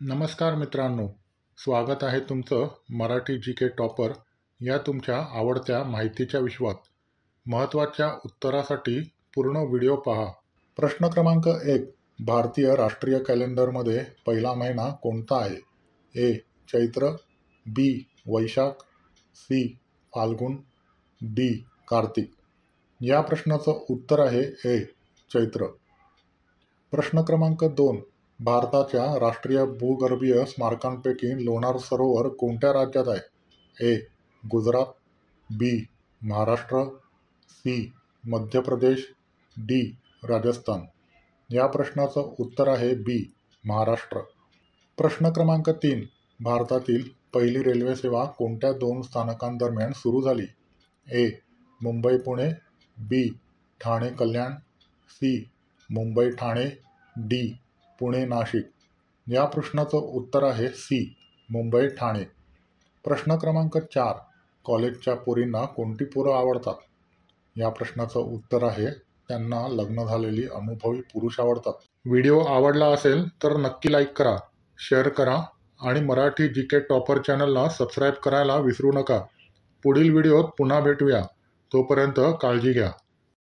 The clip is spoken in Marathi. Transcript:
नमस्कार मित्रांनो, स्वागत आहे तुमचं मराठी जी के टॉपर या तुमच्या आवडत्या माहितीच्या विश्वात. महत्त्वाच्या उत्तरासाठी पूर्ण व्हिडिओ पहा. प्रश्न क्रमांक 1. भारतीय राष्ट्रीय कॅलेंडरमध्ये पहिला महिना कोणता आहे? ए. चैत्र, बी. वैशाख, सी. फाल्गुन, डी. कार्तिक. या प्रश्नाचं उत्तर आहे ए. चैत्र. प्रश्न क्रमांक 2. भारताच्या राष्ट्रीय भूगर्भीय स्मारकांपैकी लोणार सरोवर कोणत्या राज्यात आहे? ए. गुजरात, बी. महाराष्ट्र, सी. मध्य प्रदेश, डी. राजस्थान. या प्रश्नाचं उत्तर आहे बी. महाराष्ट्र. प्रश्न क्रमांक 3. भारतातील पहिली रेल्वे सेवा कोणत्या 2 स्थानकांदरम्यान सुरू झाली? ए. मुंबई पुणे, बी. ठाणे कल्याण, सी. मुंबई ठाणे, डी. पुणे नाशिक. या प्रश्नाचं उत्तर आहे सी. मुंबई ठाणे. प्रश्न क्रमांक 4. कॉलेजच्या पोरींना कोणती पोरं आवडतात? या प्रश्नाचं उत्तर आहे त्यांना लग्न झालेली अनुभवी पुरुष आवडतात. व्हिडिओ आवडला असेल तर नक्की लाईक करा, शेअर करा आणि मराठी जी के टॉपर चॅनलला सबस्क्राईब करायला विसरू नका. पुढील व्हिडिओत पुन्हा भेटूया. तोपर्यंत काळजी घ्या.